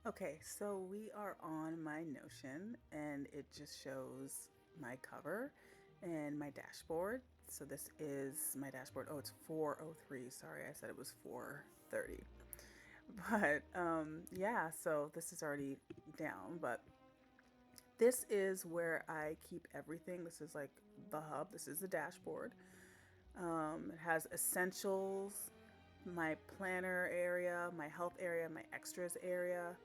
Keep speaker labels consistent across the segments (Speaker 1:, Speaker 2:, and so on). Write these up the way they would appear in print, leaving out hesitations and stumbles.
Speaker 1: Okay, so we are on my Notion and it just shows my cover and my dashboard. So this is my dashboard. Oh, it's 4:03. Sorry, I said it was 4:30. But yeah, so this is already down, but this is where I keep everything. This is like the hub. This is the dashboard. It has essentials, my planner area, my health area, my extras area.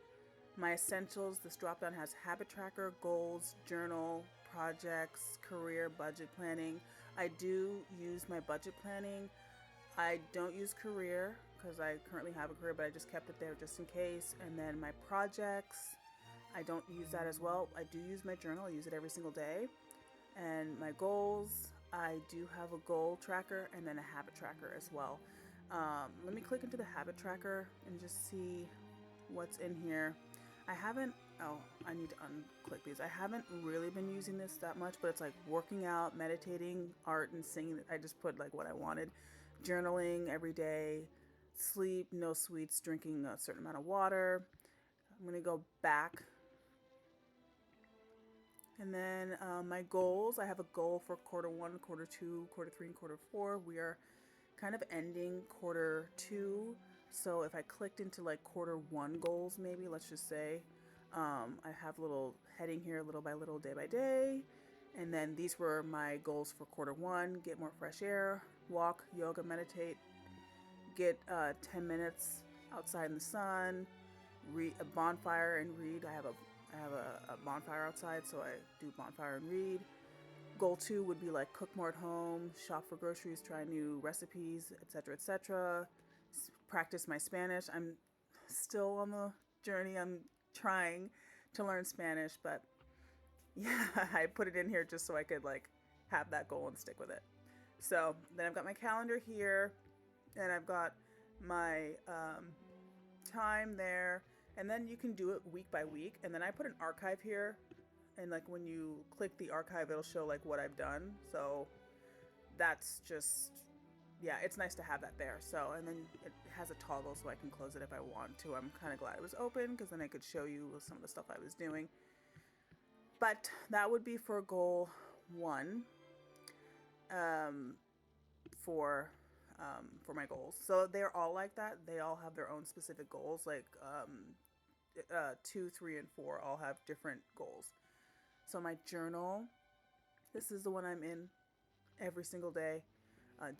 Speaker 1: My essentials, this drop down has habit tracker, goals, journal, projects, career, budget planning. I do use my budget planning. I don't use career because I currently have a career, but I just kept it there just in case. And then my projects, I don't use that as well. I do use my journal, I use it every single day. And my goals, I do have a goal tracker and then a habit tracker as well. Let me click into the habit tracker and just see what's in here. I haven't, oh, I need to unclick these. I haven't really been using this that much, but it's like working out, meditating, art, and singing. I just put like what I wanted. Journaling every day, sleep, no sweets, drinking a certain amount of water. I'm going to go back. And then my goals, I have a goal for quarter one, quarter two, quarter three, and quarter four. We are kind of ending quarter two. So if I clicked into like quarter one goals, maybe let's just say, I have a little heading here, little by little, day by day. And then these were my goals for quarter one: get more fresh air, walk, yoga, meditate, get 10 minutes outside in the sun, read a bonfire and read. I have a bonfire outside, so I do bonfire and read. Goal two would be like cook more at home, shop for groceries, try new recipes, etc., etc. Practice my Spanish. I'm still on the journey. I'm trying to learn Spanish, but yeah, I put it in here just so I could like have that goal and stick with it. So then I've got my calendar here, and I've got my time there, and then you can do it week by week. And then I put an archive here, and like when you click the archive, it'll show like what I've done. So that's just, yeah, it's nice to have that there. So, and then it has a toggle so I can close it if I want to. I'm kind of glad it was open because then I could show you some of the stuff I was doing. But that would be for goal one, um, for for my goals. So they're all like that. They all have their own specific goals. Like two, three, and four all have different goals. So my journal, this is the one I'm in every single day.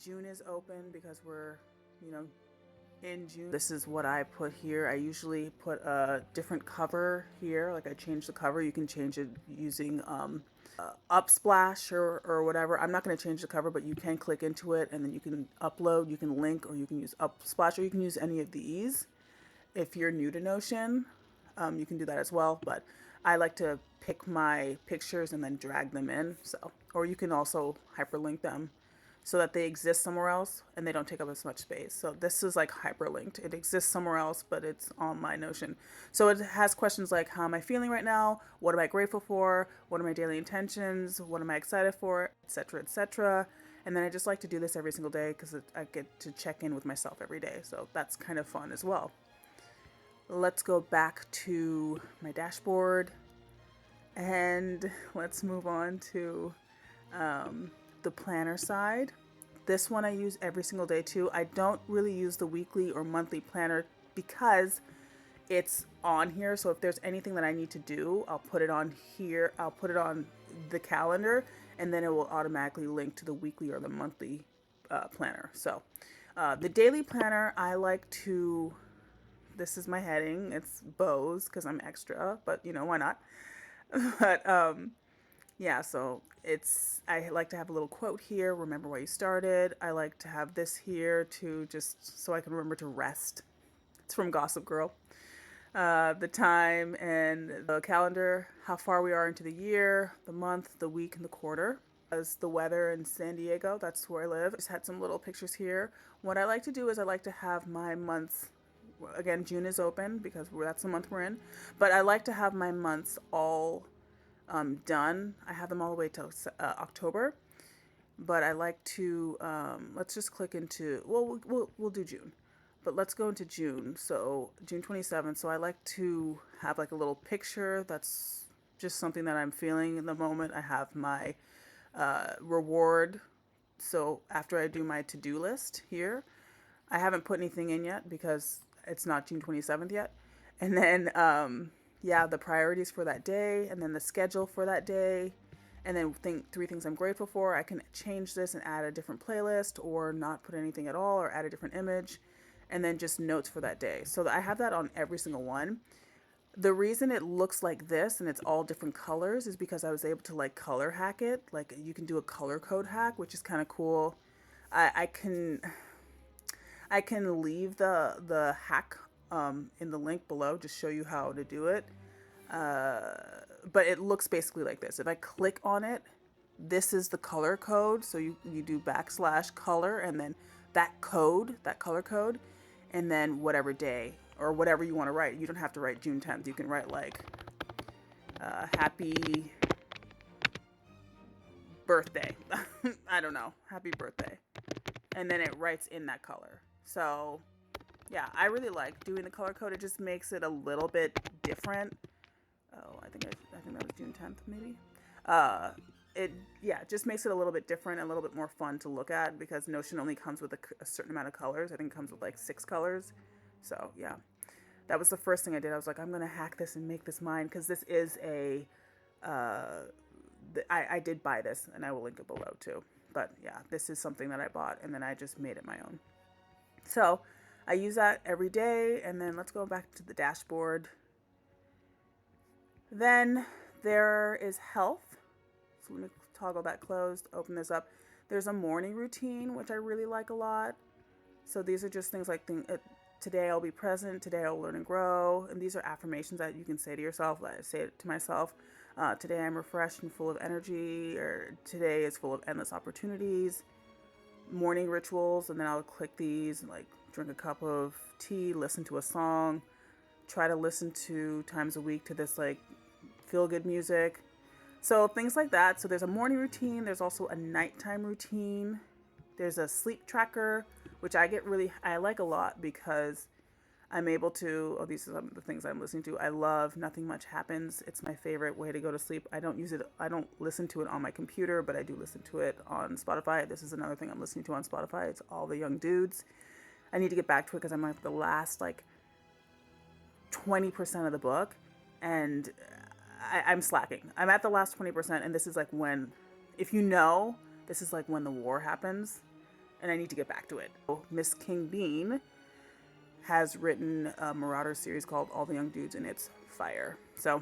Speaker 1: June is open because we're, you know, in June. This is what I put here. I usually put a different cover here. Like I change the cover. You can change it using Upsplash or whatever. I'm not going to change the cover, but you can click into it and then you can upload, you can link, or you can use Upsplash, or you can use any of these. If you're new to Notion, you can do that as well. But I like to pick my pictures and then drag them in. So, or you can also hyperlink them so that they exist somewhere else and they don't take up as much space. So this is like hyperlinked. It exists somewhere else, but it's on my Notion. So it has questions like, how am I feeling right now? What am I grateful for? What are my daily intentions? What am I excited for? Etc., etc. And then I just like to do this every single day because I get to check in with myself every day. So that's kind of fun as well. Let's go back to my dashboard and let's move on to the planner side. This one I use every single day too. I don't really use the weekly or monthly planner because it's on here. So if there's anything that I need to do, I'll put it on here. I'll put it on the calendar, and then it will automatically link to the weekly or the monthly planner. So the daily planner, I like to, this is my heading. It's bows because I'm extra, but you know, why not? But yeah, so it's, I like to have a little quote here, remember why you started. I like to have this here to just so I can remember to rest. It's from Gossip Girl. The time and the calendar, how far we are into the year, the month, the week, and the quarter. As the weather in San Diego, that's where I live. Just had some little pictures here. What I like to do is I like to have my months, again, June is open because that's the month we're in, but I like to have my months all done. I have them all the way till October, but I like to let's just click into, well, we'll do June. But let's go into June. So June 27th. So I like to have like a little picture that's just something that I'm feeling in the moment. I have my reward. So after I do my to-do list here, I haven't put anything in yet because it's not June 27th yet. And then, yeah, the priorities for that day, and then the schedule for that day, and then three things I'm grateful for. I can change this and add a different playlist, or not put anything at all, or add a different image, and then just notes for that day. So I have that on every single one. The reason it looks like this and it's all different colors is because I was able to like color hack it. Like you can do a color code hack, which is kind of cool. I can leave the hack in the link below, just show you how to do it. But it looks basically like this. If I click on it, this is the color code. So you do \color and then that color code, and then whatever day or whatever you want to write. You don't have to write June 10th. You can write like happy birthday. I don't know. Happy birthday. And then it writes in that color. So yeah, I really like doing the color code. It just makes it a little bit different. Oh, I think that was June 10th, maybe. It just makes it a little bit different, a little bit more fun to look at, because Notion only comes with a certain amount of colors. I think it comes with like 6 colors. So yeah, that was the first thing I did. I was like, I'm gonna hack this and make this mine, because this is I did buy this, and I will link it below too. But yeah, this is something that I bought, and then I just made it my own. So I use that every day. And then let's go back to the dashboard. Then there is health. So let me toggle that closed, open this up. There's a morning routine, which I really like a lot. So these are just things like today I'll be present, today I'll learn and grow. And these are affirmations that you can say to yourself. I say it to myself. Today I'm refreshed and full of energy, or today is full of endless opportunities. Morning rituals, and then I'll click these and like drink a cup of tea, listen to a song, try to listen 2 times a week to this like feel good music. So things like that. So there's a morning routine. There's also a nighttime routine. There's a sleep tracker, which I like a lot, because I'm able to, these are some of the things I'm listening to. I love Nothing Much Happens. It's my favorite way to go to sleep. I don't listen to it on my computer, but I do listen to it on Spotify. This is another thing I'm listening to on Spotify. It's All the Young Dudes. I need to get back to it because I'm at the last like 20% of the book, and I'm slacking. I'm at the last 20%, and this is like when, if you know, this is like when the war happens, and I need to get back to it. Miss King Bean has written a Marauder series called All the Young Dudes, and it's fire. So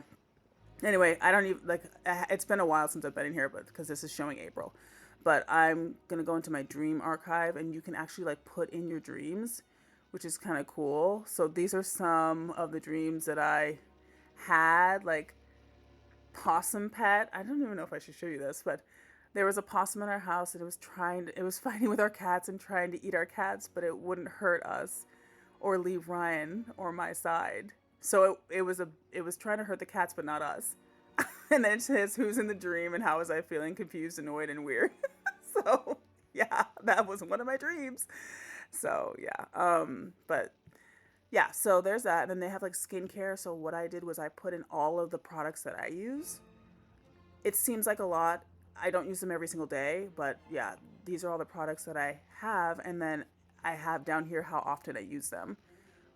Speaker 1: anyway, I don't even like, it's been a while since I've been in here, but because this is showing April. But I'm gonna go into my dream archive, and you can actually like put in your dreams, which is kind of cool. So these are some of the dreams that I had, like possum pet. I don't even know if I should show you this, but there was a possum in our house, and it was fighting with our cats and trying to eat our cats, but it wouldn't hurt us or leave Ryan or my side. So it was trying to hurt the cats, but not us. And then it says, who's in the dream and how was I feeling? Confused, annoyed, and weird. So yeah, that was one of my dreams. So yeah, but yeah, so there's that. And then they have like skincare. So what I did was I put in all of the products that I use. It seems like a lot. I don't use them every single day, but yeah, these are all the products that I have. And then I have down here how often I use them.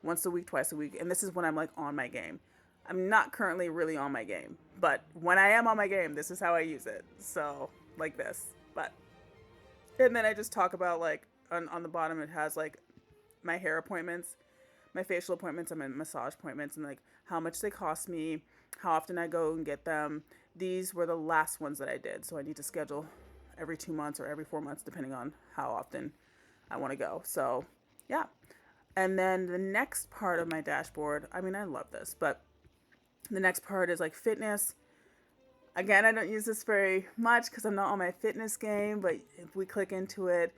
Speaker 1: Once a week, twice a week. And this is when I'm like on my game. I'm not currently really on my game, but when I am on my game, this is how I use it. So like this, and then I just talk about like on the bottom, it has like my hair appointments, my facial appointments, and my massage appointments, and like how much they cost me, how often I go and get them. These were the last ones that I did. So I need to schedule every 2 months or every 4 months, depending on how often I want to go. So yeah. And then the next part of my dashboard, I mean, I love this, but the next part is like fitness. Again, I don't use this very much because I'm not on my fitness game, but if we click into it,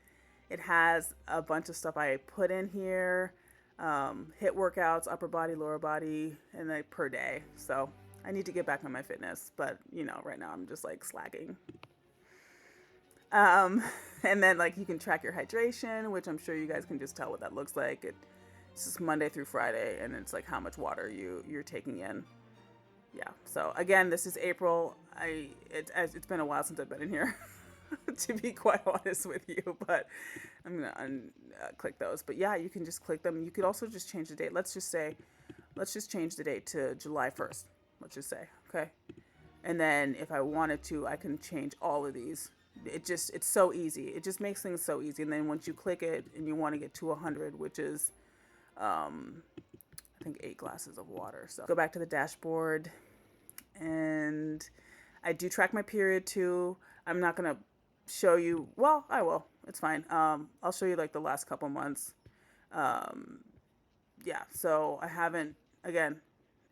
Speaker 1: it has a bunch of stuff I put in here. HIIT workouts, upper body, lower body, and like per day. So I need to get back on my fitness, but you know, right now I'm just like slacking. And then like you can track your hydration, which I'm sure you guys can just tell what that looks like. This is Monday through Friday, and it's like how much water you're taking in. Yeah. So again, this is April. It's been a while since I've been in here, to be quite honest with you. But I'm gonna click those. But yeah, you can just click them. You could also just change the date. Let's just change the date to July 1st. Let's just say, okay. And then if I wanted to, I can change all of these. It's so easy. It just makes things so easy. And then once you click it and you want to get to 100, which is, I think 8 glasses of water. So go back to the dashboard, and I do track my period too. I'm not going to show you, well, I will. It's fine. I'll show you like the last couple months. Yeah, so I haven't, again,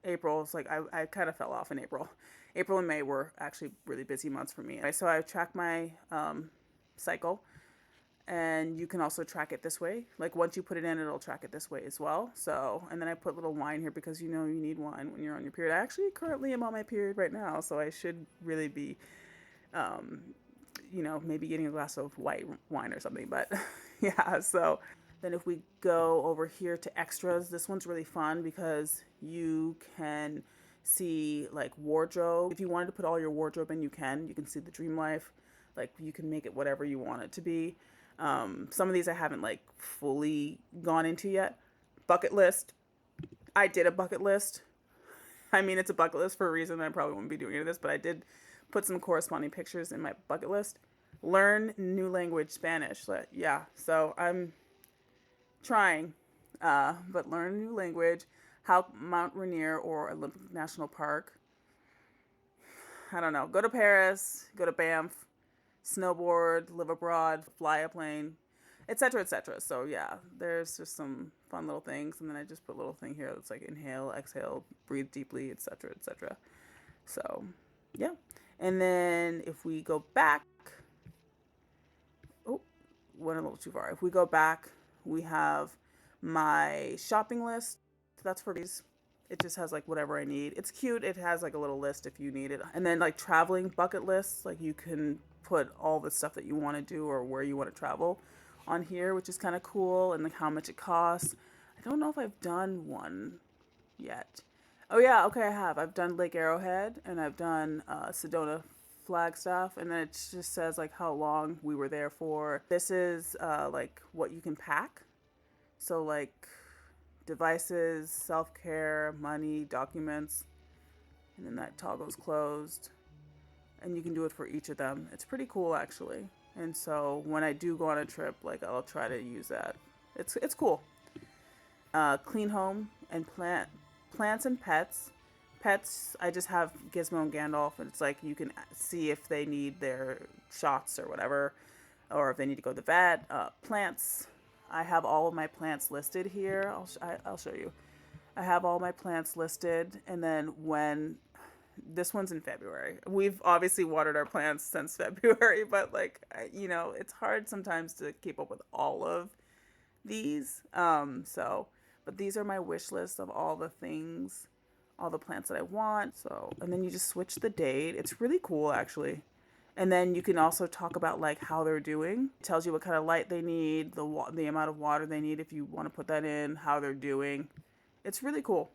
Speaker 1: April, it's like I kind of fell off in April. April and May were actually really busy months for me. So I track my cycle, and you can also track it this way. Like once you put it in, it'll track it this way as well. So, and then I put little wine here because you know you need wine when you're on your period. I actually currently am on my period right now, so I should really be, maybe getting a glass of white wine or something. But yeah, so then if we go over here to extras, this one's really fun because you can see like wardrobe. If you wanted to put all your wardrobe in, you can. You can see the dream life. Like you can make it whatever you want it to be. Some of these I haven't like fully gone into yet. Bucket list. I did a bucket list. I mean, it's a bucket list for a reason. I probably won't be doing any of this, but I did put some corresponding pictures in my bucket list. Learn new language, Spanish. Yeah, so I'm trying, but learn a new language. How Mount Rainier or Olympic National Park. I don't know. Go to Paris, go to Banff, snowboard, live abroad, fly a plane, etc., etc. So yeah, there's just some fun little things, and then I just put a little thing here that's like inhale, exhale, breathe deeply, etc., etc. So yeah, and then if we go back, oh, went a little too far. If we go back, we have my shopping list. That's for these. It just has like whatever I need. It's cute. It has like a little list if you need it. And then like traveling bucket lists, like you can put all the stuff that you want to do or where you want to travel on here, which is kind of cool, and like how much it costs. I don't know if I've done one yet. Oh yeah, okay, I have. I've done Lake Arrowhead, and I've done Sedona Flagstaff, and then it just says like how long we were there for. This is like what you can pack. So like devices, self-care, money, documents, and then that toggle's closed, and you can do it for each of them. It's pretty cool actually. And so when I do go on a trip, like I'll try to use that. It's cool. Clean home and plants and pets. Pets, I just have Gizmo and Gandalf, and it's like you can see if they need their shots or whatever, or if they need to go to the vet. Plants, I have all of my plants listed here. I'll show you. I have all my plants listed, and then when this one's in February. We've obviously watered our plants since February, but like it's hard sometimes to keep up with all of these. But these are my wish list of all the things, all the plants that I want. So, and then you just switch the date. It's really cool actually. And then you can also talk about like how they're doing. It tells you what kind of light they need, the amount of water they need if you want to put that in, how they're doing. It's really cool.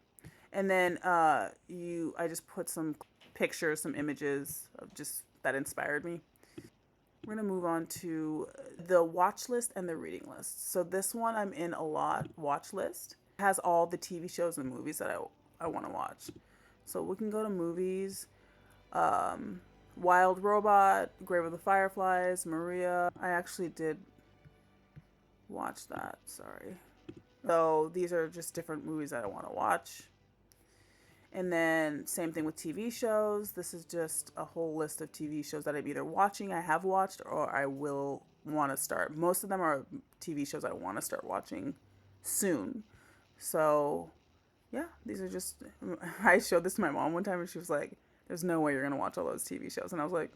Speaker 1: And then I just put some pictures, some images of just that inspired me. We're going to move on to the watch list and the reading list. So this one I'm in a lot, watch list. It has all the TV shows and movies that I want to watch. So we can go to movies. Wild Robot, Grave of the Fireflies, Maria. I actually did watch that, sorry. So these are just different movies that I want to watch. And then same thing with TV shows. This is just a whole list of TV shows that I'm either watching, I have watched, or I will want to start. Most of them are TV shows I want to start watching soon. So yeah, these are just, I showed this to my mom one time and she was like, there's no way you're going to watch all those TV shows. And I was like,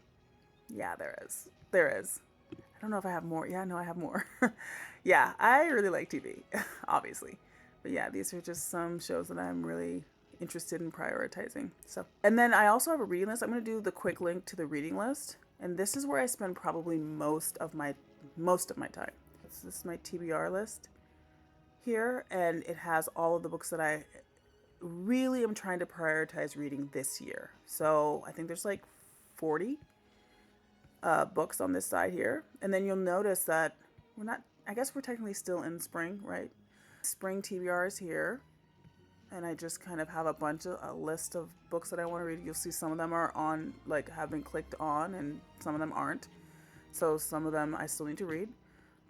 Speaker 1: yeah, there is. There is. I don't know if I have more. Yeah, no, I have more. Yeah, I really like TV, obviously. But yeah, these are just some shows that I'm really interested in prioritizing. So, and then I also have a reading list. I'm going to do the quick link to the reading list. And this is where I spend probably most of my time. This is my TBR list. here, and it has all of the books that I really am trying to prioritize reading this year. So I think there's like 40 books on this side here. And then you'll notice that we're not, I guess we're technically still in spring, right? Spring TBR is here. And I just kind of have a list of books that I want to read. You'll see some of them are on, like, have been clicked on, and some of them aren't. So some of them I still need to read.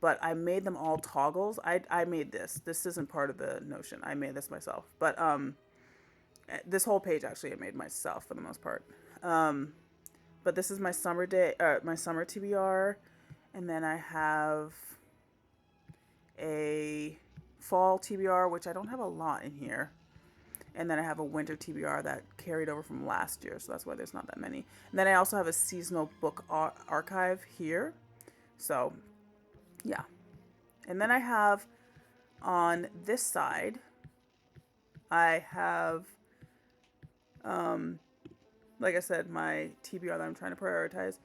Speaker 1: But I made them all toggles. I made this. This isn't part of the Notion. I made this myself. But this whole page actually I made myself for the most part. But this is my summer TBR, and then I have a fall TBR, which I don't have a lot in here. And then I have a winter TBR that carried over from last year, so that's why there's not that many. And then I also have a seasonal book archive here. So, yeah. And then I have on this side, I have, like I said, my TBR that I'm trying to prioritize.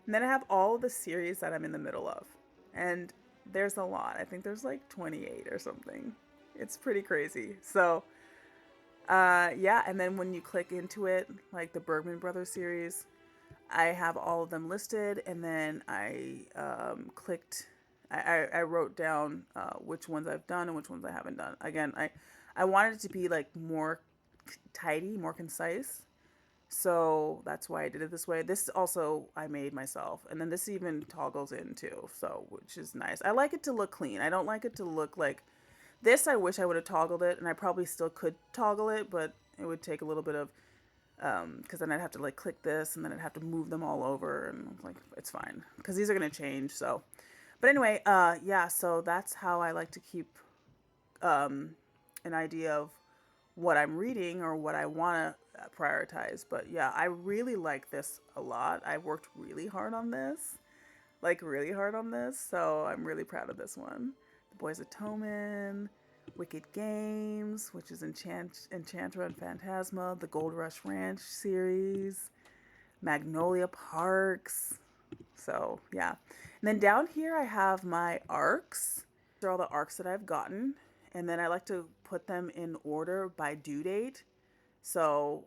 Speaker 1: And then I have all of the series that I'm in the middle of. And there's a lot. I think there's like 28 or something. It's pretty crazy. So, yeah, and then when you click into it, like the Bergman Brothers series, I have all of them listed, and then I I wrote down which ones I've done and which ones I haven't done. Again, I wanted it to be like more tidy, more concise, so that's why I did it this way. This also I made myself, and then this even toggles in too, so which is nice. I like it to look clean. I don't like it to look like this. I wish I would have toggled it, and I probably still could toggle it, but it would take a little bit of, because then I'd have to like click this, and then I'd have to move them all over, and like, it's fine, because these are going to change, so. But anyway, yeah, so that's how I like to keep an idea of what I'm reading or what I want to prioritize. But yeah, I really like this a lot. I worked really hard on this, like really hard on this, so I'm really proud of this one. The Boys of Toman, Wicked Games, which is Enchantra and Phantasma, the Gold Rush Ranch series, Magnolia Parks. So yeah. And then down here I have my arcs. These are all the arcs that I've gotten. And then I like to put them in order by due date. So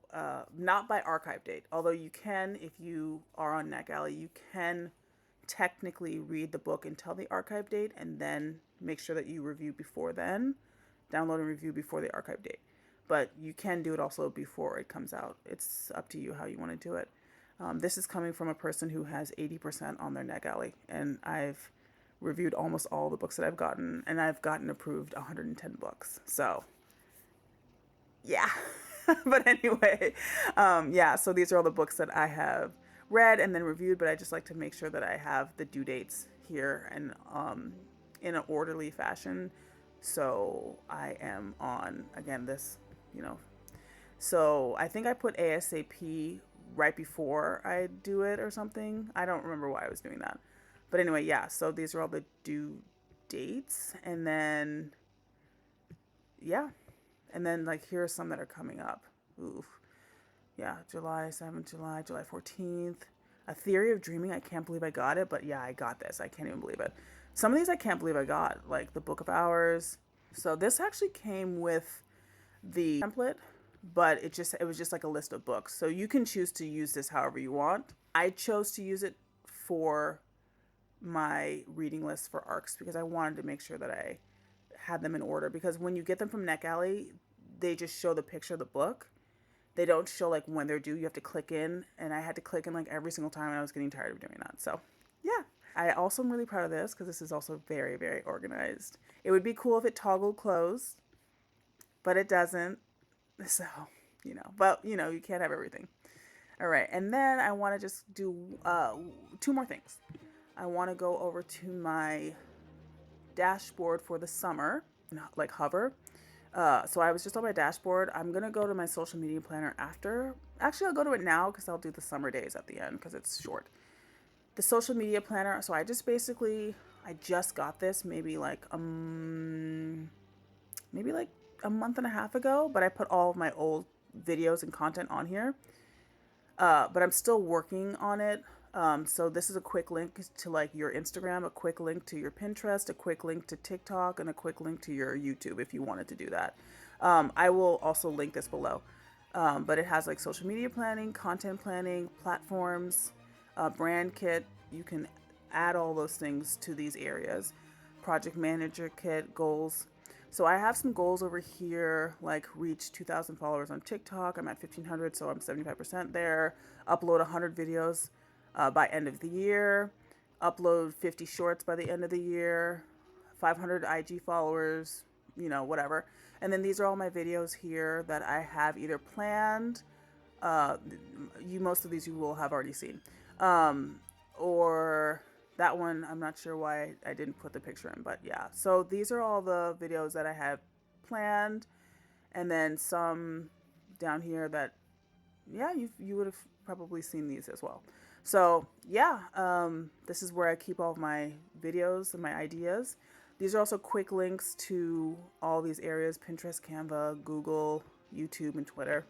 Speaker 1: not by archive date. Although you can, if you are on NetGalley, you can technically read the book until the archive date and then make sure that you review before then. Download and review before the archive date. But you can do it also before it comes out. It's up to you how you want to do it. This is coming from a person who has 80% on their NetGalley, and I've reviewed almost all the books that I've gotten, and I've gotten approved 110 books. So, yeah. But anyway, yeah, so these are all the books that I have read and then reviewed, but I just like to make sure that I have the due dates here and in an orderly fashion. So I am on, again, this, you know, so I think I put ASAP right before I do it or something. I don't remember why I was doing that. But anyway, yeah, so these are all the due dates. And then, yeah. And then, like, here are some that are coming up. Oof. Yeah, July 7th, July 14th. A Theory of Dreaming. I can't believe I got it, but yeah, I got this. I can't even believe it. Some of these I can't believe I got, like the Book of Hours. So this actually came with the template, but it was just like a list of books. So you can choose to use this however you want. I chose to use it for my reading list for ARCs because I wanted to make sure that I had them in order, because when you get them from NetGalley, they just show the picture of the book. They don't show like when they're due. You have to click in, and I had to click in like every single time, and I was getting tired of doing that. So yeah, I also am really proud of this because this is also very, very organized. It would be cool if it toggled closed, but it doesn't. So, you know, but you know, you can't have everything. All right. And then I want to just do two more things. I want to go over to my dashboard for the summer, like hover. So I was just on my dashboard. I'm going to go to my social media planner after. Actually, I'll go to it now because I'll do the summer days at the end because it's short. The social media planner. So I just got this maybe like a month and a half ago, but I put all of my old videos and content on here. But I'm still working on it. So this is a quick link to like your Instagram, a quick link to your Pinterest, a quick link to TikTok, and a quick link to your YouTube if you wanted to do that. I will also link this below. But it has like social media planning, content planning, platforms, brand kit. You can add all those things to these areas. Project manager kit, goals. So I have some goals over here, like reach 2,000 followers on TikTok. I'm at 1,500, so I'm 75% there. Upload 100 videos by end of the year. Upload 50 shorts by the end of the year. 500 IG followers, you know, whatever. And then these are all my videos here that I have either planned. Most of these you will have already seen. Or that one, I'm not sure why I didn't put the picture in, but yeah. So these are all the videos that I have planned. And then some down here that, yeah, you would have probably seen these as well. So yeah, this is where I keep all of my videos and my ideas. These are also quick links to all these areas: Pinterest, Canva, Google, YouTube, and Twitter.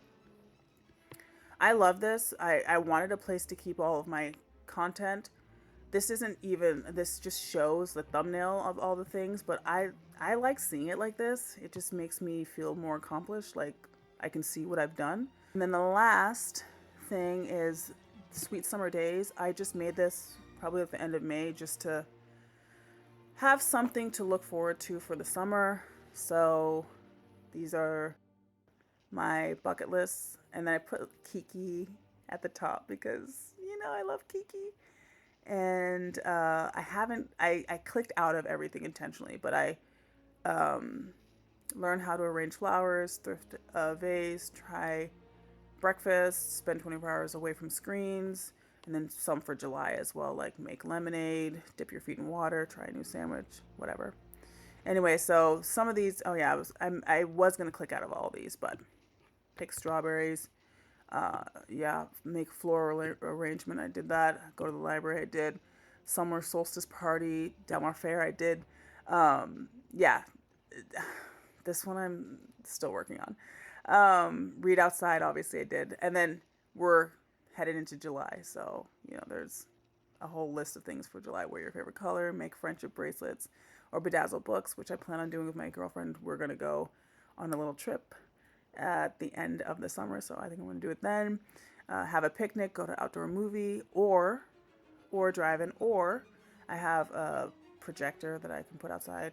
Speaker 1: I love this. I wanted a place to keep all of my content. This isn't even, this just shows the thumbnail of all the things, but I like seeing it like this. It just makes me feel more accomplished, like I can see what I've done. And then the last thing is Sweet Summer Days. I just made this probably at the end of May just to have something to look forward to for the summer. So these are my bucket lists, and then I put Kiki at the top because, you know, I love Kiki. And I clicked out of everything intentionally, but I learned how to arrange flowers, thrift a vase, try breakfast, spend 24 hours away from screens, and then some for July as well, like make lemonade, dip your feet in water, try a new sandwich, whatever. Anyway, so some of these, oh yeah, I was gonna click out of all these, but pick strawberries. Yeah, make floral arrangement. I did that. Go to the library. I did. Summer solstice party, Delmar Fair. I did. Yeah, this one I'm still working on. Read outside. Obviously, I did. And then we're headed into July, so you know there's a whole list of things for July. Wear your favorite color. Make friendship bracelets, or bedazzle books, which I plan on doing with my girlfriend. We're gonna go on a little trip at the end of the summer, so I think I'm going to do it then. Have a picnic, go to outdoor movie, or drive-in, or I have a projector that I can put outside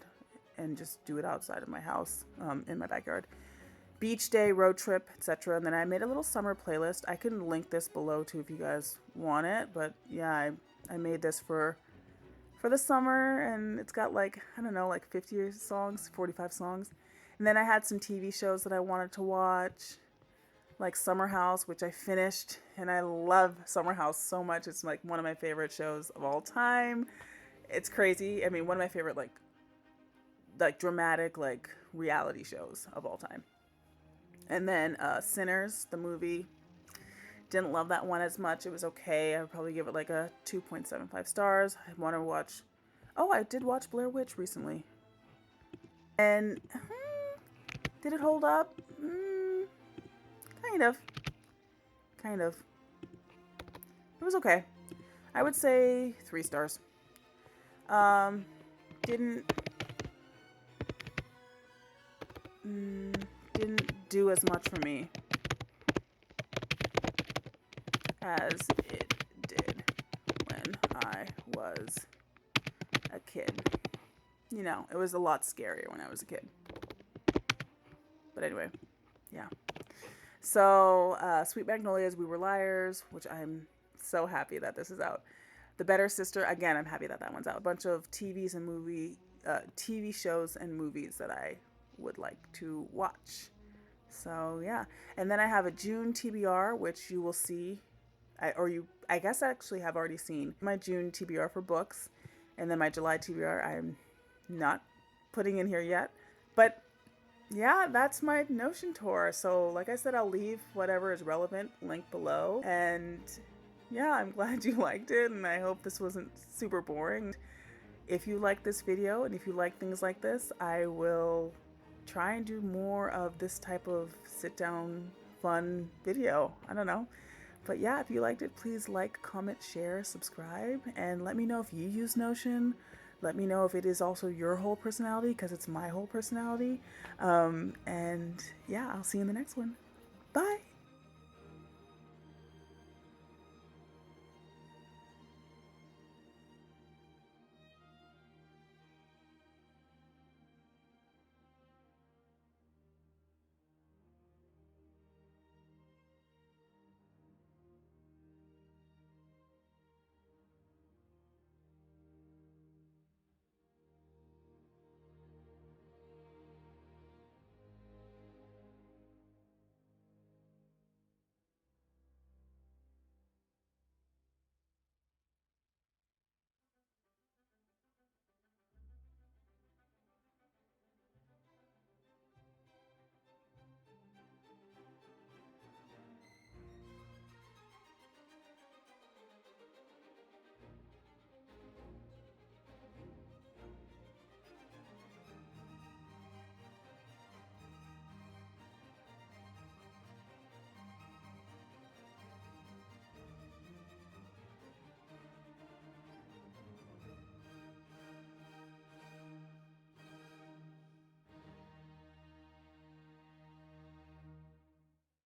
Speaker 1: and just do it outside of my house, in my backyard. Beach day, road trip, etc. And then I made a little summer playlist. I can link this below too if you guys want it, but yeah, I made this for the summer, and it's got like, I don't know, like 50 songs, 45 songs. And then I had some TV shows that I wanted to watch, like Summer House, which I finished, and I love Summer House so much. It's like one of my favorite shows of all time. It's crazy. I mean, one of my favorite like dramatic like reality shows of all time. And then Sinners, the movie. Didn't love that one as much. It was okay. I would probably give it like a 2.75 stars. I want to watch. Oh, I did watch Blair Witch recently. And did it hold up? Kind of. Kind of. It was okay. I would say 3 stars. Didn't do as much for me as it did when I was a kid. You know, it was a lot scarier when I was a kid. But anyway, yeah. So, Sweet Magnolias, We Were Liars, which I'm so happy that this is out. The Better Sister, again, I'm happy that that one's out. A bunch of TV shows and movies that I would like to watch. So, yeah. And then I have a June TBR, which you will see, I guess I actually have already seen my June TBR for books. And then my July TBR, I'm not putting in here yet. But yeah, that's my Notion tour. So like I said, I'll leave whatever is relevant link below. And yeah, I'm glad you liked it, and I hope this wasn't super boring. If you like this video and if you like things like this, I will try and do more of this type of sit down fun video. I don't know. But yeah, if you liked it, please like, comment, share, subscribe, and let me know if you use Notion. Let me know if it is also your whole personality, because it's my whole personality. And yeah, I'll see you in the next one. Bye.